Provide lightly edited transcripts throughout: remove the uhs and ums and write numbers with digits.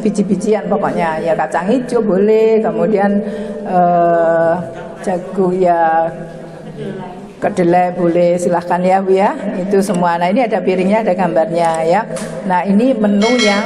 biji-bijian pokoknya ya, kacang hijau boleh, kemudian jagung ya, kedelai boleh, silahkan ya Bu ya, itu semua. Nah ini ada piringnya, ada gambarnya ya. Nah ini menu yang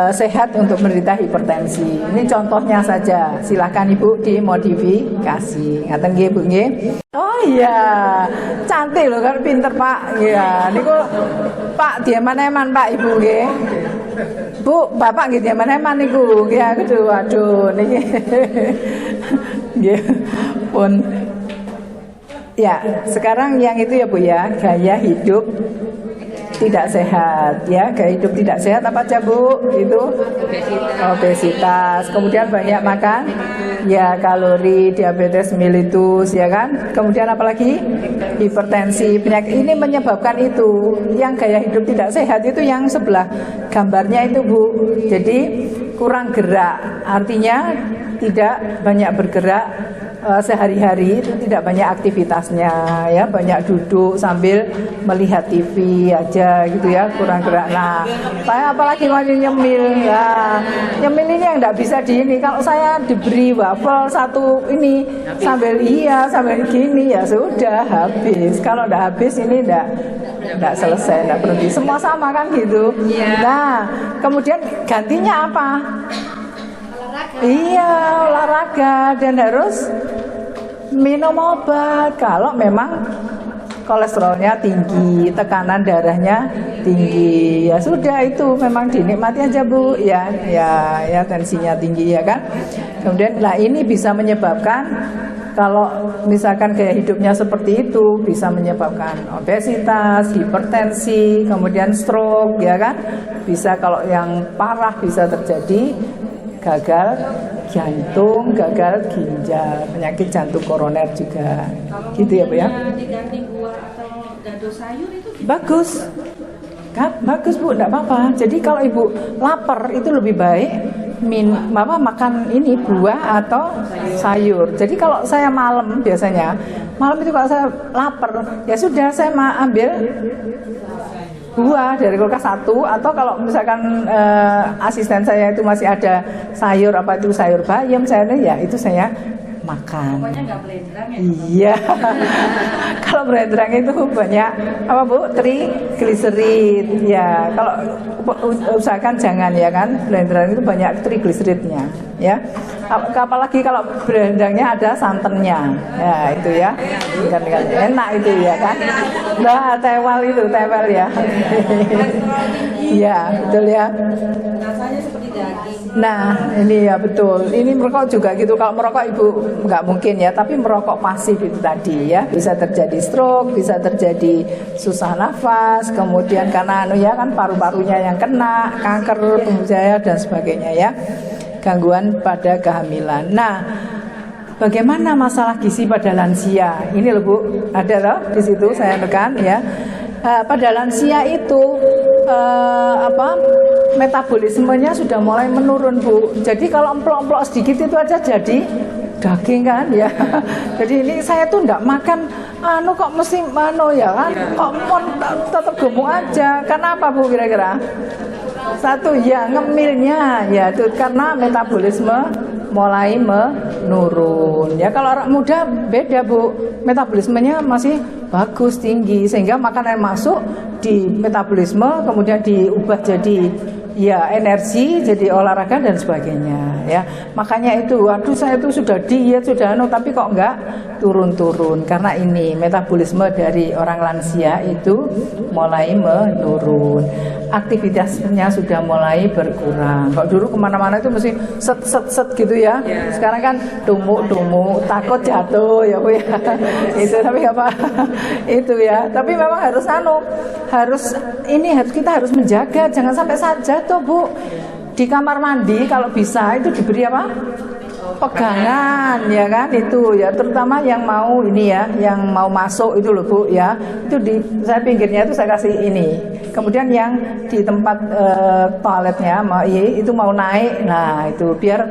sehat untuk menderita hipertensi. Ini contohnya saja, silahkan Ibu dimodifikasi. Ngaten nggih Bu nggih. Oh iya, cantik loh kan, pinter Pak. Ya, niku Pak diaman-eman Pak Ibu nggih. Bu, Bapak nggih diaman-eman niku. Ya, aduh niki. Nggih. Pun ya, sekarang yang itu ya Bu ya, gaya hidup tidak sehat ya, gaya hidup tidak sehat apa aja Bu? Itu obesitas, kemudian banyak makan ya, kalori, diabetes mellitus ya kan, kemudian apalagi hipertensi, penyakit ini menyebabkan itu. Yang gaya hidup tidak sehat itu yang sebelah gambarnya itu Bu, jadi kurang gerak, artinya tidak banyak bergerak. Sehari-hari itu tidak banyak aktivitasnya ya, banyak duduk sambil melihat TV aja gitu ya, kurang gerak. Nah saya apalagi masih nyemil ya, nyemil ini yang tidak bisa di ini. Kalau saya diberi waffle satu ini sambil sambil gini ya sudah habis. Kalau tidak habis ini tidak selesai, tidak berhenti, semua sama kan gitu. Nah kemudian gantinya apa? Iya, olahraga, dan harus minum obat kalau memang kolesterolnya tinggi, tekanan darahnya tinggi. Ya sudah, itu memang dinikmati aja Bu ya, tensinya tinggi ya kan. Kemudian lah ini bisa menyebabkan, kalau misalkan gaya hidupnya seperti itu, bisa menyebabkan obesitas, hipertensi, kemudian stroke ya kan. Bisa, kalau yang parah bisa terjadi gagal jantung, gagal ginjal, penyakit jantung koroner juga. Kalau gitu ya Bu ya. Diganti buah atau gado sayur itu bagus. Bagus Bu, enggak apa-apa. Jadi kalau Ibu lapar itu lebih baik makan ini buah atau sayur. Jadi kalau saya malam biasanya, malam itu kalau saya lapar, ya sudah saya ambil buah dari kulkas satu, atau kalau misalkan asisten saya itu masih ada sayur, apa itu sayur bayam, ya itu saya makan. pokoknya nggak belendrang ya? Iya. Kalau belendrang itu banyak apa Bu? Trigliserid. Ya, kalau usahakan jangan ya kan. Belendrang itu banyak trigliseridnya ya. Apalagi kalau belendrangnya ada santannya. Ya, itu ya. Kan enak itu ya kan. Nah, tewel ya. Iya, betul ya. Rasanya seperti daging. Nah, ini ya betul. Ini merokok juga gitu. Kalau merokok Ibu nggak mungkin ya, tapi merokok pasif itu tadi ya, bisa terjadi stroke, bisa terjadi susah nafas, kemudian karena ya kan paru-parunya yang kena, kanker, pembuluh dan sebagainya ya, gangguan pada kehamilan. Nah, bagaimana masalah gizi pada lansia? Ini loh Bu, ada loh di situ saya tekan ya. Pada lansia itu metabolismenya sudah mulai menurun Bu. Jadi kalau emplok-emplok sedikit itu aja jadi daging kan ya. Jadi ini saya tuh enggak makan kok mesti ya kan. Kok mau tetap gemuk aja. Karena apa Bu kira-kira? Satu ya ngemilnya ya itu karena metabolisme mulai menurun. Ya kalau orang muda beda Bu, metabolismenya masih bagus, tinggi, sehingga makanan yang masuk di metabolisme kemudian diubah jadi ya energi, jadi olahraga dan sebagainya ya. Makanya itu, aduh saya itu sudah diet, sudah tapi kok enggak turun-turun, karena ini metabolisme dari orang lansia itu mulai menurun, aktivitasnya sudah mulai berkurang. Kok dulu kemana-mana itu mesti set gitu ya, sekarang kan tumuk-tumuk, takut jatuh ya Bu ya. Itu tapi apa itu ya, tapi memang harus kita harus menjaga, jangan sampai jatuh Bu. Di kamar mandi kalau bisa itu diberi apa? Pegangan ya kan, itu ya, terutama yang mau ini ya, yang mau masuk itu loh Bu ya, itu saya pinggirnya itu saya kasih ini. Kemudian yang di tempat toiletnya itu mau naik, nah itu biar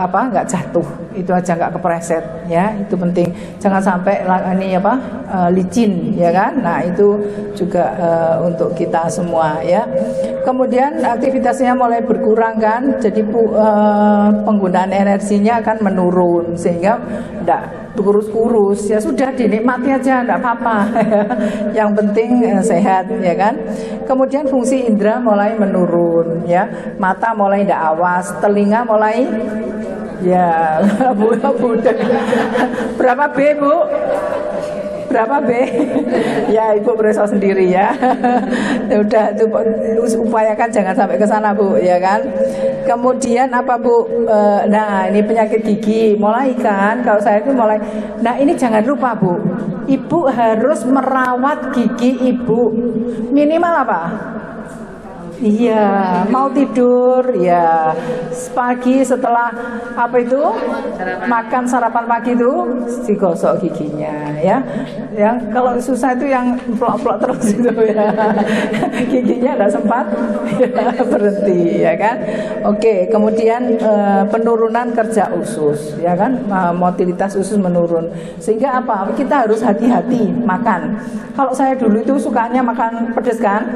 nggak jatuh. itu aja nggak kepreset ya, itu penting. Jangan sampai ini apa licin ya kan. Nah itu juga untuk kita semua ya. Kemudian aktivitasnya mulai berkurang kan, jadi penggunaan energinya akan menurun sehingga enggak kurus-kurus, ya sudah dinikmati aja enggak apa-apa. Yang penting sehat ya kan. Kemudian fungsi indera mulai menurun ya, mata mulai enggak awas, telinga mulai ya budak. Berapa B Bu? Berapa B? Ya Ibu berusaha sendiri ya. Udah itu upayakan jangan sampai ke sana Bu ya kan. Kemudian apa Bu? Nah ini penyakit gigi mulai kan. Kalau saya itu mulai. Nah ini jangan lupa Bu, Ibu harus merawat gigi Ibu minimal apa? Iya, mau tidur ya pagi setelah apa itu makan sarapan pagi itu digosok giginya ya. Yang kalau susah itu yang plok-plok terus itu ya. Giginya enggak sempat ya, berhenti ya kan. Oke, kemudian penurunan kerja usus ya kan, motilitas usus menurun. Sehingga apa? Kita harus hati-hati makan. Kalau saya dulu itu sukanya makan pedas kan?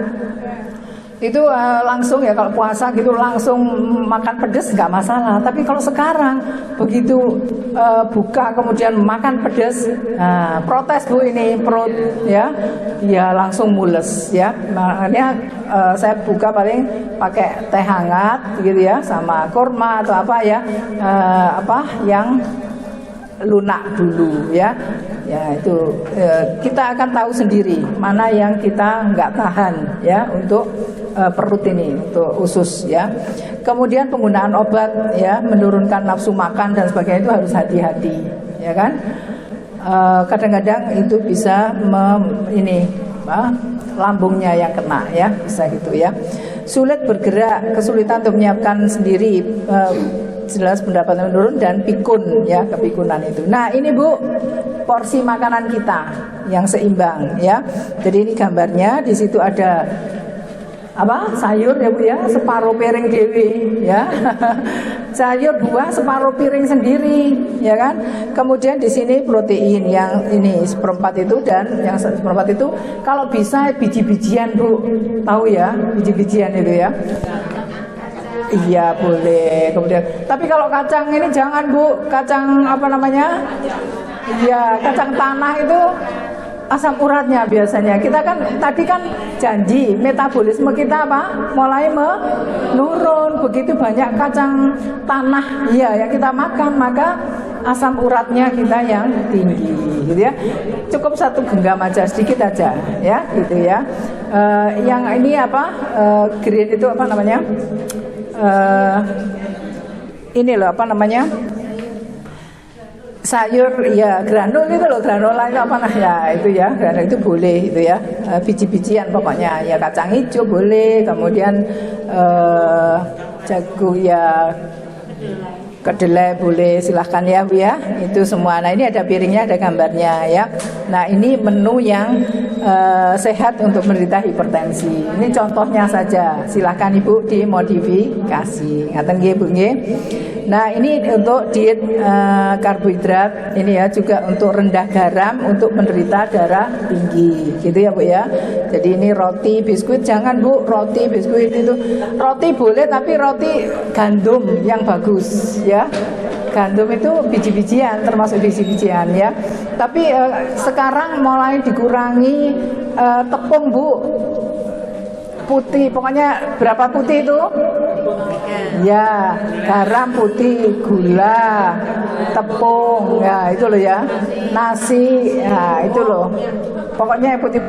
Itu langsung ya kalau puasa gitu langsung makan pedas nggak masalah. Tapi kalau sekarang begitu buka kemudian makan pedas, protes Bu ini perut ya langsung mules ya. Makanya saya buka paling pakai teh hangat gitu ya sama kurma atau apa ya, yang lunak dulu ya itu kita akan tahu sendiri mana yang kita nggak tahan ya untuk perut ini, untuk usus ya. Kemudian penggunaan obat ya menurunkan nafsu makan dan sebagainya itu harus hati-hati ya kan. Kadang-kadang itu bisa lambungnya yang kena ya, bisa gitu ya. Sulit bergerak, kesulitan untuk menyiapkan sendiri, jelas pendapatan menurun dan pikun ya, kepikunan itu. Nah ini Bu porsi makanan kita yang seimbang ya. Jadi ini gambarnya, di situ ada sayur ya Bu ya, separuh piring dewi ya. Sayur buah separuh piring sendiri ya kan. Kemudian di sini protein yang ini seperempat itu, dan yang seperempat itu kalau bisa biji-bijian Bu, tahu ya biji-bijian itu ya. Iya boleh. Kemudian tapi kalau kacang ini jangan Bu, kacang iya kacang tanah itu asam uratnya biasanya. Kita kan tadi kan janji metabolisme kita mulai menurun begitu banyak kacang tanah yang kita makan, maka asam uratnya kita yang tinggi gitu ya. Cukup 1 genggam aja, sedikit aja ya gitu ya. Yang ini green itu ini loh sayur ya, granul itu loh, granola itu itu ya, granul itu boleh itu ya, biji-bijian pokoknya ya, kacang hijau boleh, kemudian jagung ya, kedelai boleh, silahkan ya Bu ya, itu semua. Nah ini ada piringnya, ada gambarnya ya. Nah ini menu yang sehat untuk menderita hipertensi. Ini contohnya saja, silahkan Ibu dimodifikasi. Ngaten nggih Bu nggih. Nah ini untuk diet karbohidrat, ini ya juga untuk rendah garam untuk menderita darah tinggi, gitu ya Bu ya. Jadi ini roti, biskuit jangan Bu, roti, biskuit itu roti boleh tapi roti gandum yang bagus ya. Gandum itu biji-bijian, termasuk biji-bijian ya. Tapi sekarang mulai dikurangi tepung Bu. Putih, pokoknya berapa putih itu? Ya, garam putih, gula, tepung, ya itu loh ya. Nasi, ya itu loh. Pokoknya yang putih.